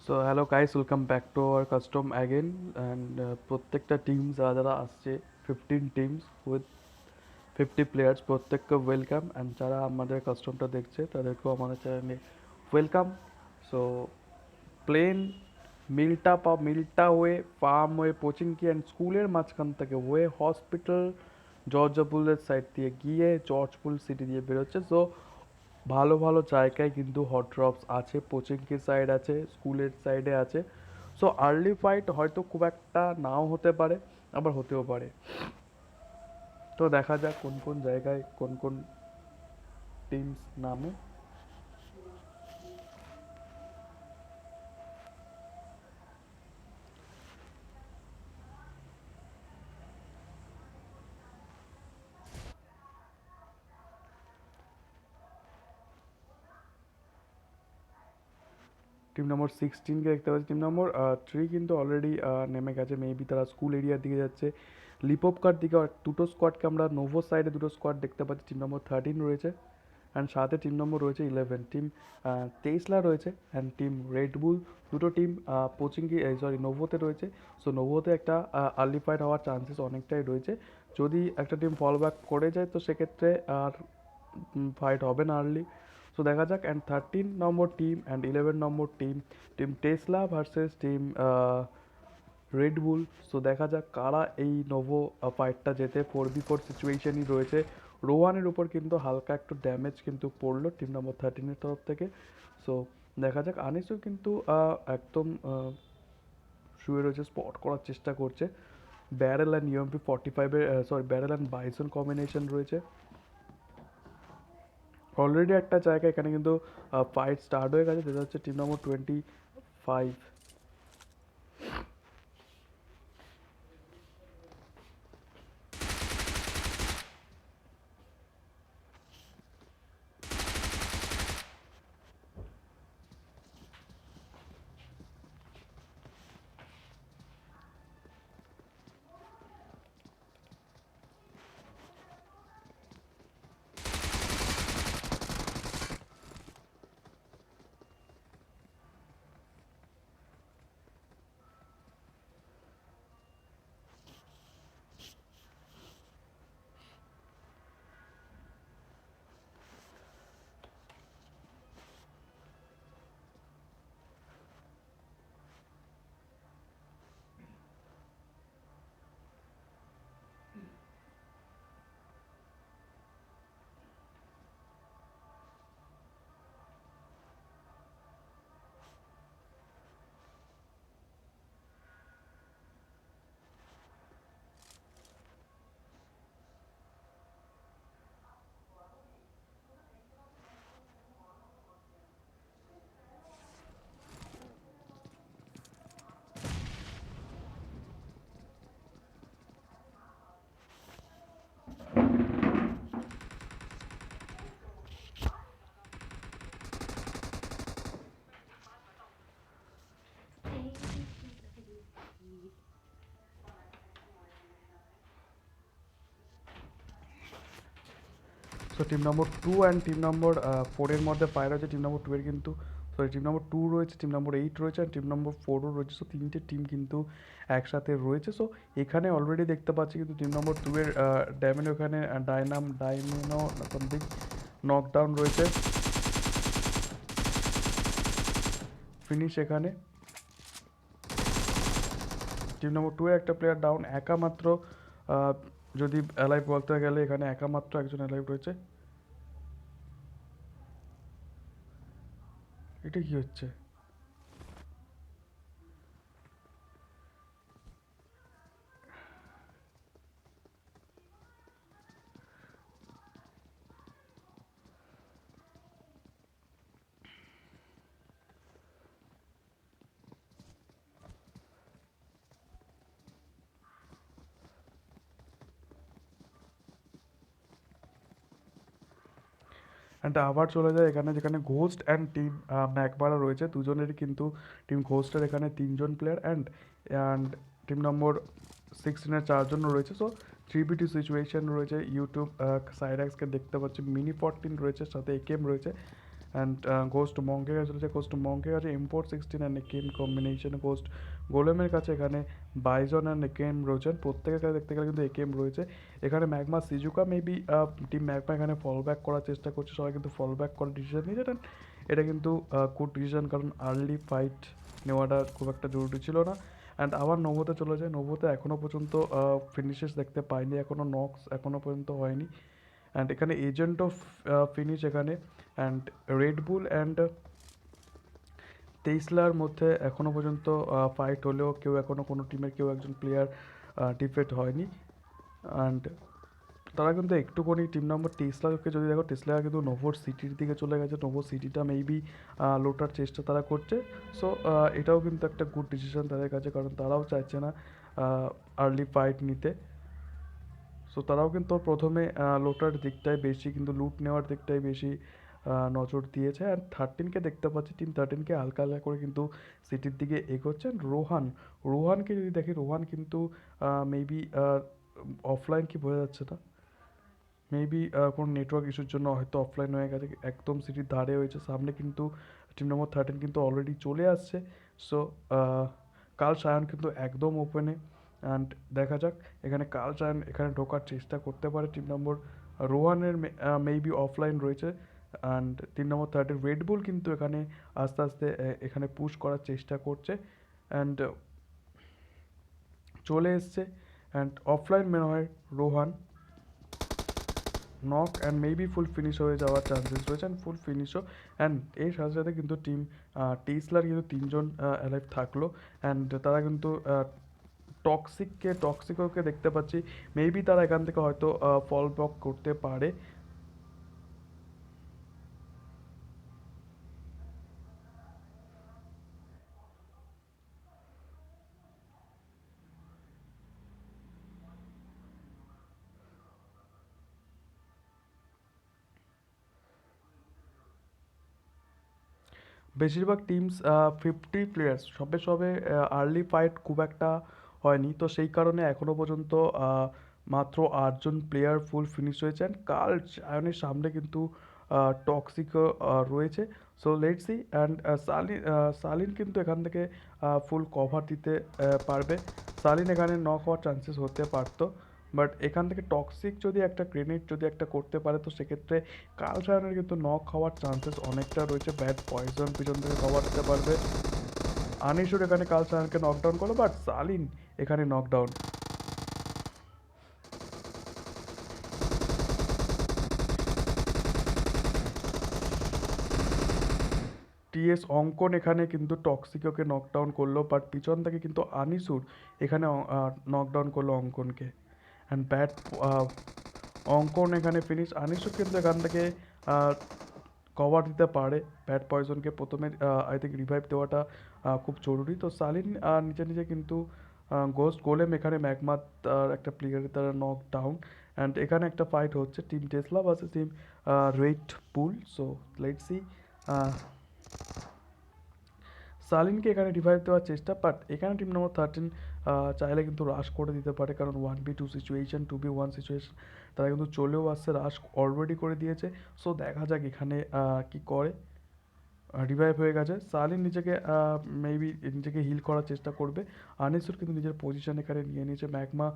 So hello guys, welcome back to our custom again and প্রত্যেকটা teams যারা যারা আসছে 15 টিমস উইথ 50 প্লেয়ার্স প্রত্যেককে ওয়েলকাম। অ্যান্ড যারা আমাদের কাস্টমটা দেখছে তাদেরকেও আমাদের চ্যানেলে ওয়েলকাম। সো প্লেন মিলটা হয়ে ফার্ম হয়ে পোচিংকি অ্যান্ড স্কুলের মাঝখান থেকে হয়ে হসপিটাল জর্জাপুলের সাইড দিয়ে গিয়ে জর্জপুল সিটি দিয়ে বেরোচ্ছে। সো ভালো ভালো জায়গায় কিন্তু হট ড্রপস আছে, পোচিংকির সাইড আছে, স্কুলের সাইডে আছে। সো আর্লি ফাইট হয়তো খুব একটা নাও হতে পারে, আবার হতেও পারে। তো দেখা যাক কোন কোন জায়গায় কোন কোন টিমস নামে। টিম নম্বর 16কে দেখতে পাচ্ছি। টিম নম্বর 3 কিন্তু অলরেডি নেমে গেছে, মেবি তারা স্কুল এরিয়ার দিকে যাচ্ছে। লিপোপকার দিকে দুটো স্কোয়াডকে আমরা নোভো সাইডে দুটো স্কোয়াড দেখতে পাচ্ছি। টিম নম্বর 13 রয়েছে অ্যান্ড সাথে টিম নম্বর রয়েছে 11, টিম তেইসলা রয়েছে অ্যান্ড টিম রেডবুল। দুটো টিম পোচিংকি নোভোতে রয়েছে। সো নোভোতে একটা আর্লি ফাইট হওয়ার চান্সেস অনেকটাই রয়েছে। যদি একটা টিম ফল ব্যাক করে যায় তো সেক্ষেত্রে আর ফাইট হবে না আর্লি। সো দেখা যাক। And 13 number team and 11 number team, team Tesla versus team Red Bull. So দেখা যাক কারা এই নোভো ফাইটটা যেতে। 4v4 সিচুয়েশনই রয়েছে। রোহানের উপর কিন্তু হালকা একটু ড্যামেজ কিন্তু পড়লো টিম নম্বর 13-এর তরফ থেকে। সো দেখা যাক। আনিসও কিন্তু একদম শুয়ে রয়েছে, স্পট করার চেষ্টা করছে। ব্যারেল অ্যান্ড ইউএমপি 45-এর ব্যারেল অ্যান্ড বাইসন কম্বিনেশন রয়েছে। অলরেডি একটা জায়গা এখানে কিন্তু ফাইট স্টার্ট হয়ে গেছে, যেটা হচ্ছে team number 25। So team number 2 and team number 4-এর মধ্যে ফায়ার হয়েছে। টিম নম্বর 2-এর কিন্তু টিম নম্বর 2 রয়েছে, টিম নম্বর 8 রয়েছে অ্যান্ড টিম নম্বর 4ও রয়েছে। সো তিনটে টিম কিন্তু একসাথে রয়েছে। সো এখানে অলরেডি দেখতে পাচ্ছি কিন্তু টিম নম্বর 2-এর ড্যামেনো এখানে ডাইমিনো সামথিং নকডাউন রয়েছে। ফিনিশ এখানে। টিম নম্বর 2-এর একটা প্লেয়ার ডাউন, একা মাত্র আহ, যদি অ্যালাইভ বলতে গেলে এখানে একা মাত্র একজন অ্যালাইভ রয়েছে। এটা কি হচ্ছে? অ্যান্ড আবার চলে যায় এখানে, যেখানে ঘোস্ট অ্যান্ড টিম ম্যাকবারা রয়েছে। দুজনেরই কিন্তু টিম ঘোস্টের এখানে 3জন প্লেয়ার অ্যান্ড অ্যান্ড টিম নম্বর 16-এর 4জন রয়েছে। সো 3v2 সিচুয়েশন রয়েছে। ইউটিউব সাইডাক্সকে দেখতে পাচ্ছি, মিনি 14 রয়েছে, সাথে একেএম রয়েছে অ্যান্ড গোস্ট মঙ্কের কাছে চলেছে, গোস্ট মঙ্কের কাছে M416 and AKM combination, ghost গোলেমের কাছে এখানে বাইজন অ্যান্ড একেএম রয়েছেন, প্রত্যেকের কাছে দেখতে গেলে কিন্তু একেএম রয়েছে। এখানে magma Shizuka maybe team magma এখানে ফল ব্যাক করার চেষ্টা করছে, সবাই কিন্তু ফল ব্যাক করার ডিসিশন নিয়েছে। এটা কিন্তু গুড ডিসিশন, কারণ আর্লি ফাইট নেওয়াটা খুব একটা জরুরি ছিল না। অ্যান্ড আবার নোভোতে চলে যায়, নোভোতে এখনও পর্যন্ত ফিনিশেস দেখতে পাইনি, এখনও নক্স এখনও পর্যন্ত হয়নি। অ্যান্ড এখানে এজেন্ট অফ ফিনিশ এখানে, অ্যান্ড রেডবুল অ্যান্ড তেইসলার মধ্যে এখনও পর্যন্ত ফাইট হলেও কেউ এখনও কোনো টিমের কেউ একজন প্লেয়ার ডিফেক্ট হয়নি। অ্যান্ড তারা কিন্তু একটুখানি টিম নম্বর টেসলাকে যদি দেখো, টেসলা কিন্তু নোভোর সিটির দিকে চলে গেছে, নোভোর সিটিটা মেবি লোটার চেষ্টা তারা করছে। সো এটাও কিন্তু একটা গুড ডিসিশন তাদের কাছে, কারণ তারাও চাইছে না আর্লি ফাইট নিতে। সো তারাও কিন্তু প্রথমে লোটার দিকটায় বেশি, কিন্তু লুট নেওয়ার দিকটাই বেশি নজর দিয়েছে। আর 13কে দেখতে পাচ্ছি, টিম 13কে হালকা হালকা করে কিন্তু সিটির দিকে এগোচ্ছেন। রোহানকে যদি দেখি, রোহান কিন্তু মেবি অফলাইন কি বোঝা যাচ্ছে না, মেবি কোনো নেটওয়ার্ক ইস্যুর জন্য হয়তো অফলাইন হয়ে গেছে, একদম সিটির ধারে হয়েছে। সামনে কিন্তু টিম নম্বর 13 কিন্তু অলরেডি চলে আসছে। সো কাল সায়ন কিন্তু একদম ওপেনে, অ্যান্ড দেখা যাক এখানে কাল সায়ন এখানে ঢোকার চেষ্টা করতে পারে। টিম নম্বর রোহানের মেবি অফলাইন রয়েছে, অ্যান্ড 3 নম্বর 13 রেডবুল কিন্তু এখানে আস্তে আস্তে এখানে পুশ করার চেষ্টা করছে, অ্যান্ড চলে এসছে। অ্যান্ড অফলাইন মনে হয় Rohan knock, and maybe full finish হয়ে যাওয়ার চান্সেস রয়েছে, অ্যান্ড ফুল ফিনিশও। অ্যান্ড এর সাথে সাথে কিন্তু টিম টেসলার কিন্তু 3জন অ্যালাইভ থাকলো, অ্যান্ড তারা কিন্তু টক্সিকোকে দেখতে পাচ্ছি, মেবি তারা এখান থেকে হয়তো ফল ব্লক করতে পারে। বেশিরভাগ টিমস 50 প্লেয়ার্স, সবে সবে আর্লি ফাইট খুব একটা হয়নি, তো সেই কারণে এখনও পর্যন্ত মাত্র 8জন প্লেয়ার ফুল ফিনিশ হয়েছে। অ্যান্ড কাল আয়নের সামনে কিন্তু টক্সিকও রয়েছে। So let's C, and saline কিন্তু এখান থেকে ফুল কভার দিতে পারবে। সালিন এখানে নক হওয়ার চান্সেস হতে পারতো, বাট এখান থেকে টক্সিক যদি একটা গ্রেনেড যদি একটা করতে পারে, তো সেক্ষেত্রে কাল সায়নের কিন্তু নক হওয়ার চান্সেস অনেকটা রয়েছে। ব্যাড পয়জন পিছন থেকে কভার দিতে পারবে। আনিসুর এখানে কাল সায়নকে নকডাউন করলো, বাট সালিন এখানে নকডাউন। টিএস অঙ্কন এখানে কিন্তু টক্সিকোকে নকডাউন করলো, বাট পিছন থেকে কিন্তু আনিসুর এখানে নকডাউন করলো অঙ্কনকে। অ্যান্ড ব্যাট অঙ্কন এখানে ফিনিশ। আনিসুর কিন্তু এখান থেকে কভার দিতে পারে ব্যাড পয়জনকে, প্রথমে আই থিঙ্ক রিভাইভ দেওয়াটা খুব জরুরি। তো সালিন নিজে নিজে কিন্তু গোস্ট গোলেম এখানে ম্যাগমার একটা প্লেয়ারের দ্বারা নক ডাউন, অ্যান্ড এখানে একটা ফাইট হচ্ছে team Tesla versus team Red Bull. So let's see, সালিনকে এখানে রিভাইভ দেওয়ার চেষ্টা, বাট এখানে টিম নম্বর 13 চাইলে কিন্তু রাশ করে দিতে পারে, কারণ 1v2 সিচুয়েশন, 2v1 সিচুয়েশন, তারা কিন্তু চলেও আসছে, রাশ অলরেডি করে দিয়েছে। সো দেখা যাক এখানে কি করে। রিভাইভ হয়ে গেছে, সালিন নিজেকে মেবি নিজেকে হিল করার চেষ্টা করবে। আনিসুর কিন্তু নিজের পজিশন এখানে নিয়ে নিয়েছে। ম্যাগমা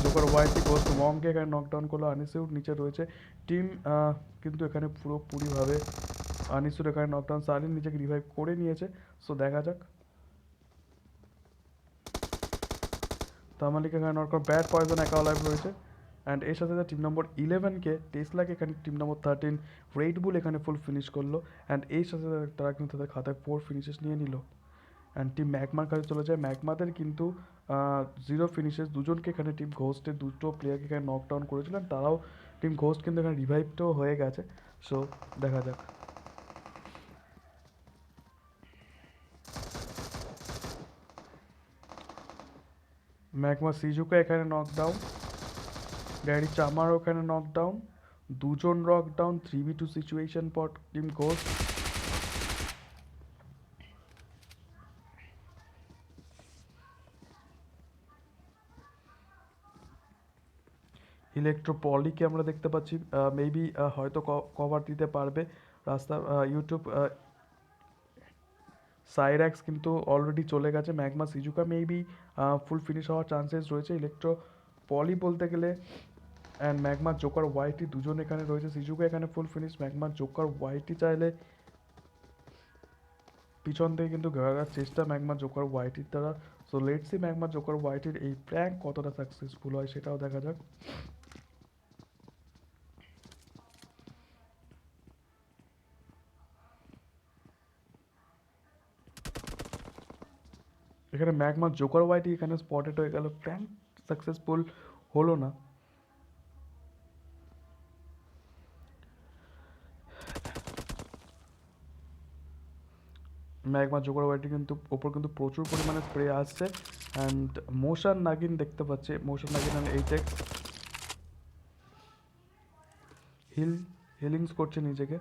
জোকার ওয়াইটি গোস্ট মংকে এখানে নকডাউন করলো, আনিসুর নিচে রয়েছে। টিম কিন্তু এখানে পুরোপুরিভাবে আনিসুর এখানে নকডাউন, সালিন নিজেকে রিভাইভ করে নিয়েছে। সো দেখা যাক, তামালিকে এখানে নক, ব্যাড পয়জন একা লাইভ রয়েছে। অ্যান্ড এর সাথে টিম নম্বর 11কে টেসলাকে এখানে টিম নম্বর 13 রেডবুল এখানে ফুল ফিনিশ করলো, অ্যান্ড এর সাথে তারা কিন্তু তাদের খাতায় 4 ফিনিশেস নিয়ে নিল। অ্যান্ড টিম ম্যাগমার কাছে চলে যায়, ম্যাগমাদের কিন্তু 0 ফিনিশেস, দুজনকে এখানে টিম ঘোস্টের দুটো প্লেয়ারকে এখানে নকডাউন করেছিলেন, তারাও টিম ঘোস্ট কিন্তু এখানে রিভাইভটাও হয়ে গেছে। সো দেখা যাক। ম্যাগমা সিজুকা এখানে নকডাউন, ড্যাডি চামারও এখানে নকডাউন, দুজন নকডাউন, 3v2 সিচুয়েশন পর টিম ঘোস্ট। ইলেকট্রো পলিকে আমরা দেখতে পাচ্ছি মেবি হয়তো কভার দিতে পারবে, রাস্তা ইউটিউব সাইরাক্স কিন্তু অলরেডি চলে গেছে, magma Shizuka maybe full finish হওয়ার চান্সেস রয়েছে। ইলেকট্রো পলি বলতে গেলে অ্যান্ড ম্যাগমা জোকার ওয়াইটি দুজন এখানে রয়েছে। সিজুকা এখানে ফুল ফিনিশ, ম্যাগমা জোকার ওয়াইটি চাইলে পিছন থেকে কিন্তু ঘেরার চেষ্টা ম্যাগমা জোকার ওয়াইটির দ্বারা। So let's see Magma Joker ওয়াইটির এই প্র্যাঙ্ক কতটা সাকসেসফুল হয় সেটাও দেখা যাক। এখানে ম্যাগমা জোকার ওয়াইটি এখানে স্পটেড হয়ে গেল, প্র্যাঙ্ক সাকসেসফুল হলো না। ম্যাগমা জোকার ওয়াইটি কিন্তু ওপর কিন্তু প্রচুর পরিমাণে স্প্রে আসছে অ্যান্ড মোশন নাগিন দেখতে পাচ্ছে, মোশন নাগিন অ্যান্ড এইটেক্স হিলিংস করছে নিজেকে।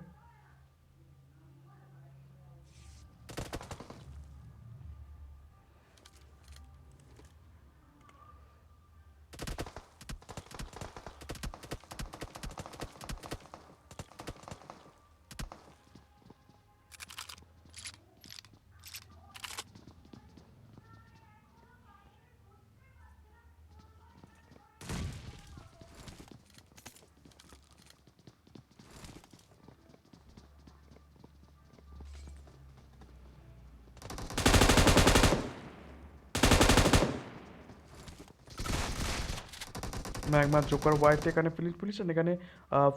ম্যাগমা জোকার ওয়াইটি এখানে ফিনিশ এখানে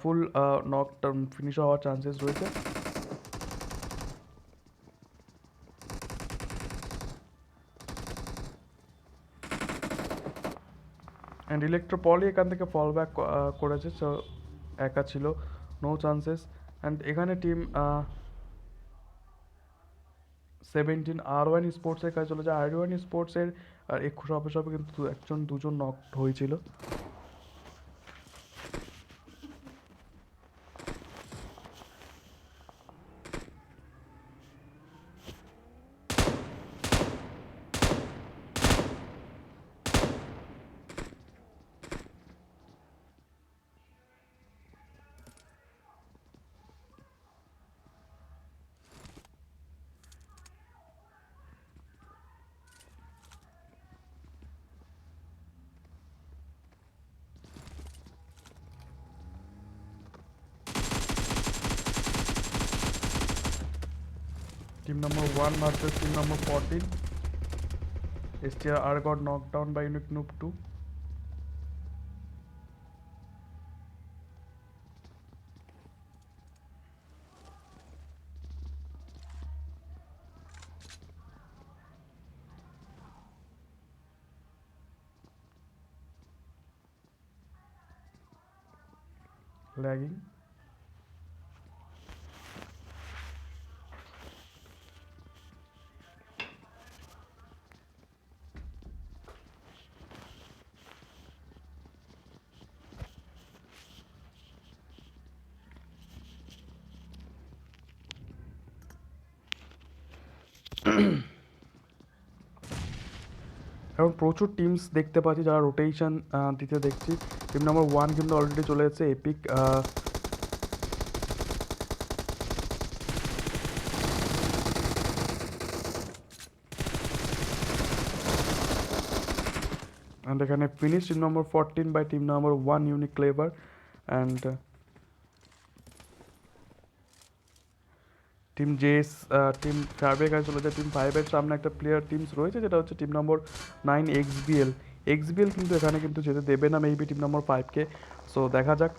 ফুল নক ফিনিশ হওয়ার চান্সেস রয়েছে। অ্যান্ড ইলেকট্রো পলি এখান থেকে ফল ব্যাক করেছে, সো একা ছিল, নো চান্সেস। অ্যান্ড এখানে টিম 17 আর1 স্পোর্টসের কাছে চলে যায়। আর1 স্পোর্টসের আর একটু সবে সবে কিন্তু দুজন নক হয়েছিল। Team number 1 versus team number 14. STR got knocked down by Unique Noob 2. Lagging. এখন প্রচুর টিমস দেখতে পাচ্ছি যারা রোটেশন দিতে দেখছি। টিম নাম্বার 1 কিন্তু অলরেডি চলে এসেছে, এপিক অ্যান্ড এখানে finish team number 14 by team number 1 unique clever. And team জেস টিম 5-এর কাছে চলে যায়। টিম 5-এর সামনে একটা প্লেয়ার টিমস রয়েছে যেটা হচ্ছে টিম নম্বর 9 এক্সবিএল কিন্তু এখানে কিন্তু যেতে দেবে না মেবি টিম নম্বর 5-কে। সো দেখা যাক।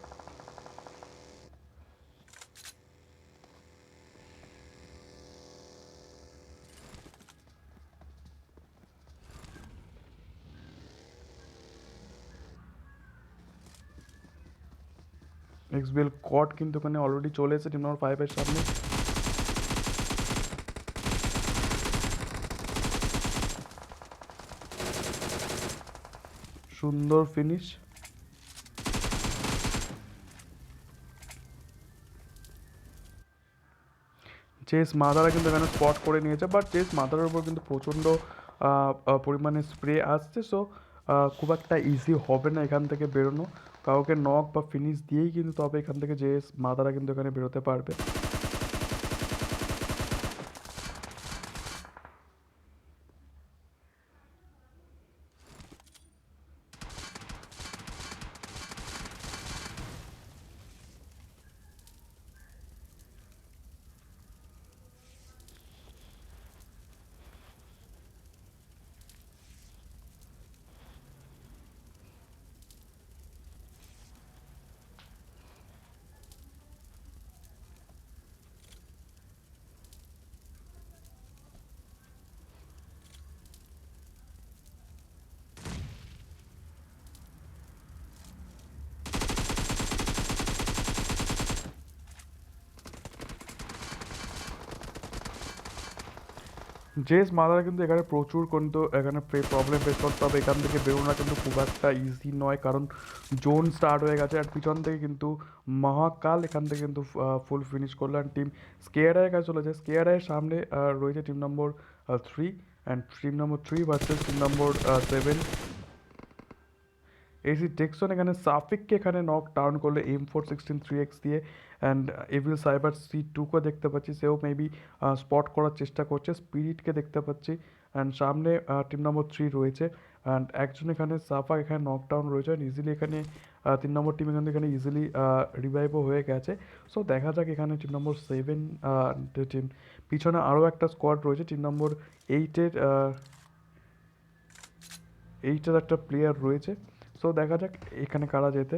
এক্সবিএল কট কিন্তু এখানে অলরেডি চলে এসেছে টিম নম্বর 5-এর সামনে। সুন্দর ফিনিশ। চেস মাদারা কিন্তু এখানে স্পট করে নিয়েছে, বাট চেস মাদারের উপর কিন্তু প্রচণ্ড পরিমাণে স্প্রে আসছে। সো খুব একটা ইজি হবে না এখান থেকে বেরোনো, কাউকে নক বা ফিনিশ দিয়েই কিন্তু তবে এখান থেকে চেস মাদারা কিন্তু এখানে বেরোতে পারবে। জেস মাদার কিন্তু এখানে প্রচুর কিন্তু এখানে প্রবলেম ফেস করতে হবে, এখান থেকে বেরোনো কিন্তু খুব একটা ইজি নয়, কারণ জোন স্টার্ট হয়ে গেছে আর পিছন থেকে কিন্তু মহাকাল এখান থেকে কিন্তু ফুল ফিনিশ করলো অ্যান্ড টিম স্কেয়ারের কাছে চলেছে। স্কেয়ারের সামনে রয়েছে team number 3 and team number 3 versus team number 7। এসি ডেক্সন এখানে সাফিককে এখানে নক ডাউন করলে M416 3x দিয়ে অ্যান্ড এভিল সাইবার C2কে দেখতে পাচ্ছি, সেও মেবি স্পট করার চেষ্টা করছে। স্পিরিটকে দেখতে পাচ্ছি অ্যান্ড সামনে টিম নম্বর 3 রয়েছে অ্যান্ড একজন এখানে সাফা এখানে নক ডাউন রয়েছে অ্যান্ড ইজিলি এখানে 3 নম্বর টিম এখানে ইজিলি রিভাইভও হয়ে গেছে। সো দেখা যাক এখানে টিম নম্বর 7 টিম পিছনে আরও একটা স্কোয়াড রয়েছে, টিম নম্বর 8-এর একটা প্লেয়ার রয়েছে। সো দেখা যাক এখানে কারা যেতে।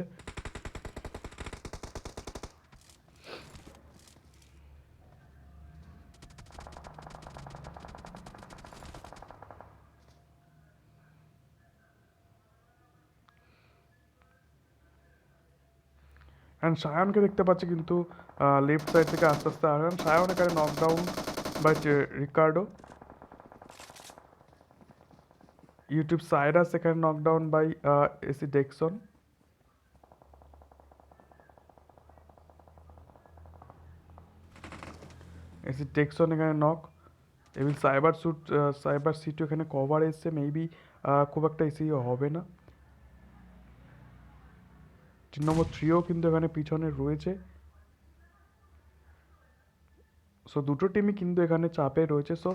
অ্যান্ড সায়নকে দেখতে পাচ্ছি কিন্তু লেফট সাইড থেকে আস্তে আস্তে আসেন। সায়ন এখানে knockdown by Ricardo. YouTube Cyrus এখানে knockdown by Ace Dexon. Ace ডেক্সন এখানে নক এবং সাইবার সিটু এখানে কভার এসছে, মেবি খুব একটা ইসি হবে না। 3 নম্বর 3ও কিন্তু এখানে পিছনে রয়েছে। সো দুটো টিমই কিন্তু এখানে চাপে রয়েছে। সো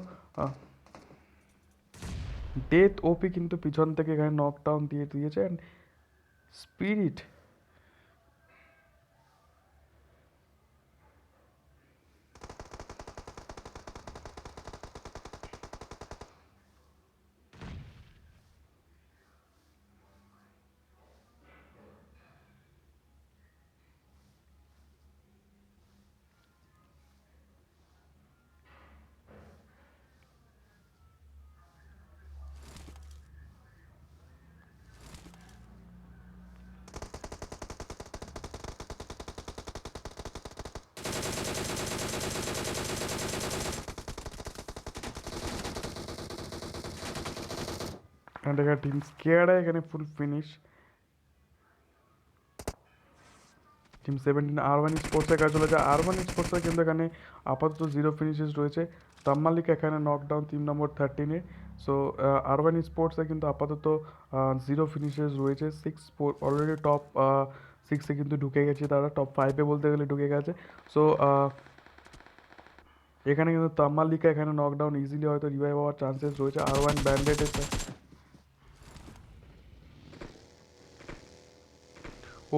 ডেথ ওপি কিন্তু পিছন থেকে এখানে নকডাউন দিয়ে দিয়েছে অ্যান্ড স্পিরিট অ্যান্ড এখানে টিম স্কেয়ারে এখানে ফুল ফিনিশ। টিম 17 আর1 স্পোর্টসের কাছে চলে যায়। আর1 স্পোর্টসের কিন্তু এখানে আপাতত 0 ফিনিশেস রয়েছে। তাম্মালিক এখানে নকডাউন টিম নম্বর 13-এ। সো আর1 স্পোর্টসে কিন্তু আপাতত 0 ফিনিশেস রয়েছে। অলরেডি টপ 6-এ কিন্তু ঢুকে গেছে, তারা টপ 5-এ বলতে গেলে ঢুকে গেছে। সো এখানে কিন্তু তাম্মালিকা এখানে নকডাউন ইজিলি হয়তো রিভাইভ হওয়ার চান্সেস রয়েছে আর1 ব্যান্ডেডের।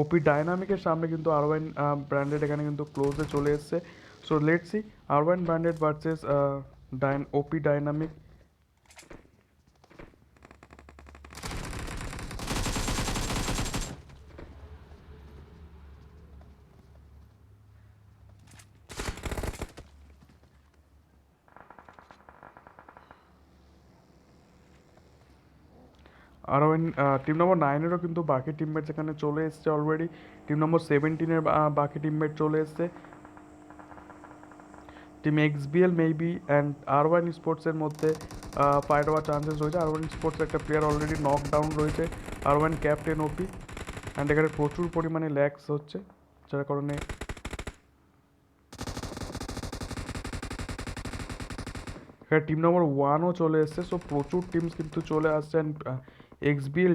ওপি ডাইনামিকের সামনে কিন্তু আর1 ব্র্যান্ডেড এখানে কিন্তু ক্লোজে চলে এসছে। So let's see R one branded versus OP dynamic. R one team number 9-এরও কিন্তু বাকি টিমমেটস এখানে চলে এসছে অলরেডি। টিম নম্বর 17-এর বাকি টিমমেট চলে এসছে। টিম এক্সবিএল মেবি অ্যান্ড আর1 স্পোর্টসের মধ্যে ফাইট হওয়ার চান্সেস রয়েছে। আর1 স্পোর্টসের একটা প্লেয়ার অলরেডি নকডাউন রয়েছে, আর1 ক্যাপ্টেন ওপি। অ্যান্ড এখানে প্রচুর পরিমাণে ল্যাগস হচ্ছে, যার কারণে এখানে টিম নম্বর 1ও চলে এসছে। সো প্রচুর টিমস কিন্তু চলে আসছে and XBL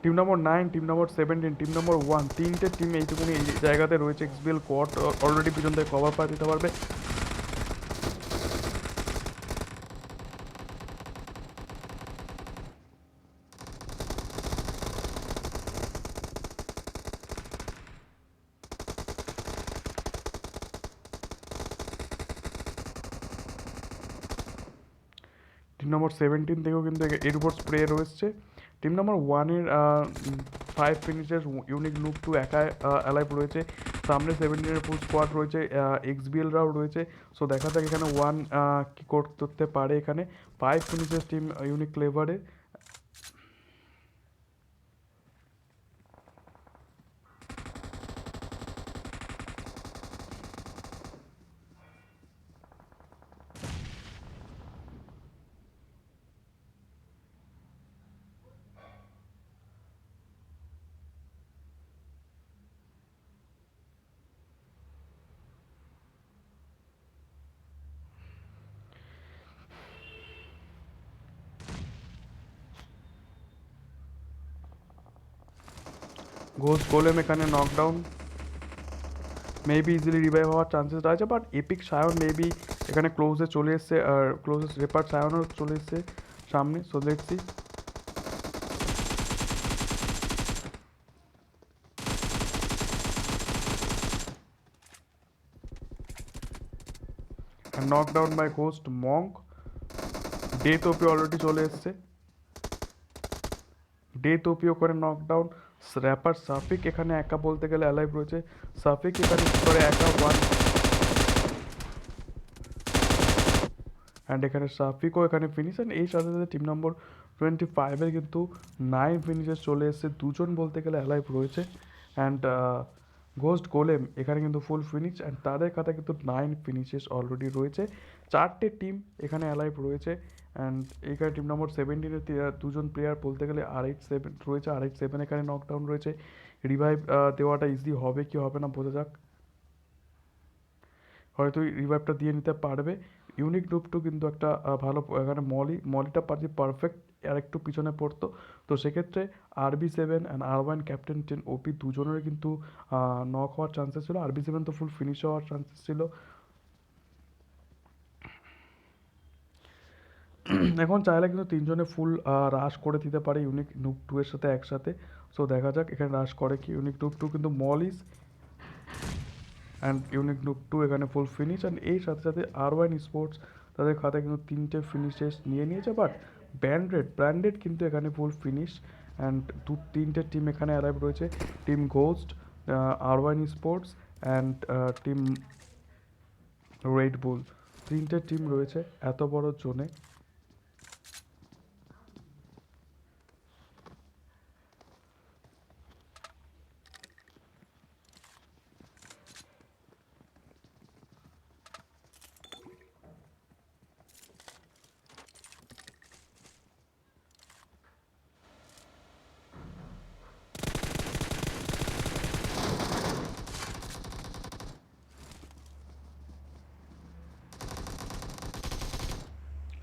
team number 9, team number 17, team number 1, তিনটে টিম এইটুকুনি এই জায়গাতে রয়েছে। এক্সবিএল কোয়াড অলরেডি পিছন থেকে কভার পাওয়া দিতে পারবে। টিম নম্বর 17 থেকেও কিন্তু এর উপর স্প্রে রয়েছে। টিম নম্বর 1-এর 5 ফিনিশের ইউনিক লুক টু একা অ্যালাইভ রয়েছে। সামনে 17-এর ফুল স্কোয়াড রয়েছে, এক্সবিএলরাও রয়েছে। সো দেখা যাক এখানে 1 কী করতে পারে। এখানে 5 ফিনিশের টিম ইউনিক ক্লেভারে। ঘোষ গোলেম এখানে নকডাউন, মেবি ইজিলি রিভাইভ হওয়ার চান্সেস আছে, বাট এপিক সায়ন মেবি এখানে ক্লোজে চলে এসছে, আর ক্লোজে রেপার সায়নও চলে এসছে সামনে। So let's see. Knockdown by Ghost Monk. Death OP already চলে এসছে, ডেথ ওপিও করে নকডাউন। র্যাপার সাফিক এখানে একা বলতে গেলে অ্যালাইভ রয়েছে, সাফিক এখানে করে একা ওয়ান, অ্যান্ড এখানে সাফিকও এখানে ফিনিশ। অ্যান্ড এই সাথে সাথে টিম নম্বর 25-এর কিন্তু 9 ফিনিশেস চলে এসছে, দুজন বলতে গেলে অ্যালাইভ রয়েছে। অ্যান্ড ঘোস্ট গোলেম এখানে কিন্তু ফুল ফিনিশ, অ্যান্ড তাদের খাতায় কিন্তু 9 ফিনিশেস অলরেডি রয়েছে। 4টে টিম এখানে অ্যালাইভ রয়েছে। অ্যান্ড এখানে টিম নম্বর 17-এর দুজন প্লেয়ার বলতে গেলে RH7 রয়েছে, RH7 এখানে নকডাউন রয়েছে। রিভাইভ দেওয়াটা ইজি হবে কি হবে না বোঝা যাক, হয়তো রিভাইভটা দিয়ে নিতে পারবে। ইউনিক ডুপটু কিন্তু একটা ভালো এখানে মলিটা পারছি পারফেক্ট, আর একটু পিছনে পড়তো। তো সেক্ষেত্রে RB7 অ্যান্ড R1 ক্যাপ্টেন 10 ওপি দুজনের কিন্তু নক হওয়ার চান্সেস ছিল। RB7 তো ফুল ফিনিশ হওয়ার চান্সেস ছিল। এখন চাইলে কিন্তু তিনজনে ফুল রাশ করে দিতে পারে ইউনিক নুপ টু এর সাথে একসাথে। সো দেখা যাক এখানে রাশ করে কি ইউনিক নুপ টু, কিন্তু মলিস অ্যান্ড ইউনিক নুপ টু এখানে ফুল ফিনিশ। অ্যান্ড এই সাথে সাথে R1 স্পোর্টস তাদের খাতায় কিন্তু 3টে ফিনিশেস নিয়ে নিয়েছে, বাট ব্র্যান্ডেড কিন্তু এখানে ফুল ফিনিশ। অ্যান্ড 3টে টিম এখানে অ্যারাইভ রয়েছে, team ghost, R1 sports and team red বুল। 3টে টিম রয়েছে এত বড় জোনে।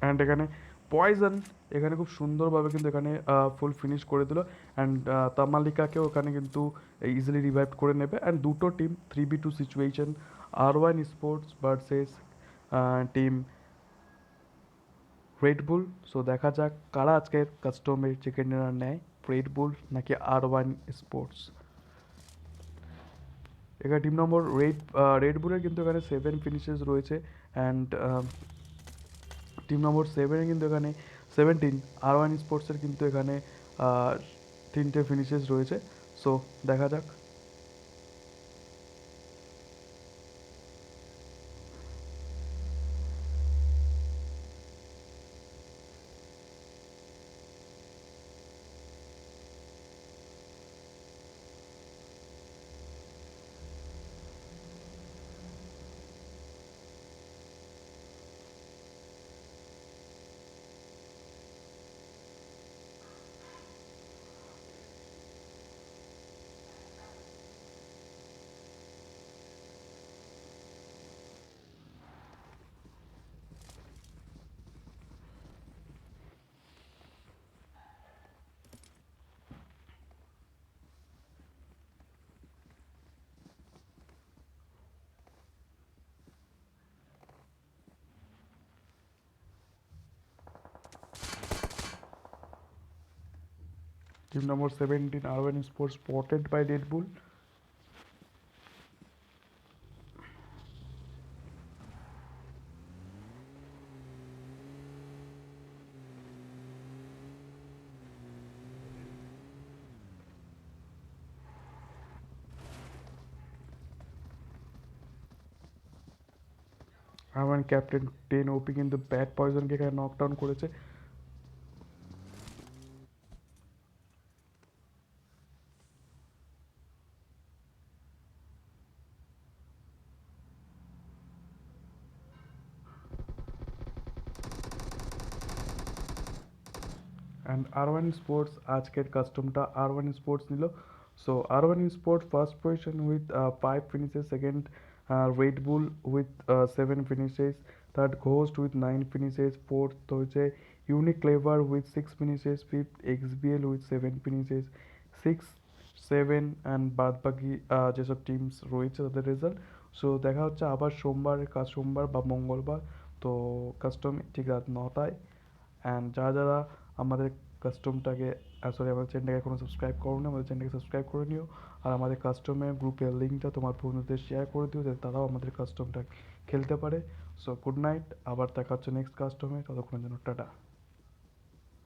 অ্যান্ড এখানে পয়জন এখানে খুব সুন্দরভাবে কিন্তু এখানে ফুল ফিনিশ করে দিল। অ্যান্ড তামালিকাকেও এখানে কিন্তু ইজিলি রিভাইভ করে নেবে। অ্যান্ড দুটো team 3v2 situation, R1 sports versus team red বুল। সো দেখা যাক কারা আজকের কাস্টমের চিকেন ডিনার নেয়, রেড বুল নাকি R1 স্পোর্টস। এখানে টিম নম্বর রেড বুলের কিন্তু এখানে 7 ফিনিশেস রয়েছে। অ্যান্ড টিম নম্বর 7-এ কিন্তু এখানে 17, R1 স্পোর্টসের কিন্তু এখানে 3টে ফিনিশেস রয়েছে। সো দেখা যাক। Team number 17, R1 sports spotted by Red Bull. R1 captain 10 ওপি কিন্তু ব্যাড পয়জনকে এখানে নকডাউন করেছে। অ্যান্ড R1 স্পোর্টস আজকের কাস্টমটা R1 স্পোর্টস নিল। So R1 sports first position with 5 finishes, second Red Bull with 7 finishes, third ghost with 9 finishes, fourth হচ্ছে unique clever with 6 finishes, fifth XBL with 7 finishes, six seven and বাদ বাকি যেসব teams রয়েছে তাদের result. So দেখা হচ্ছে আবার সোমবার বা মঙ্গলবার, তো কাস্টম ঠিক রাত 9টায়। অ্যান্ড যারা যারা আমাদের কাস্টমটাকে সরি আমাদের চ্যানেলটাকে এখনও সাবস্ক্রাইব করো না, আমাদের চ্যানেলটাকে সাবস্ক্রাইব করে নিও। আর আমাদের কাস্টমের গ্রুপের লিঙ্কটা তোমার বন্ধুদের শেয়ার করে দিও, যাতে তারাও আমাদের কাস্টমটা খেলতে পারে। সো গুড নাইট, আবার দেখা হচ্ছে নেক্সট কাস্টমে, ততক্ষণের জন্য টাটা।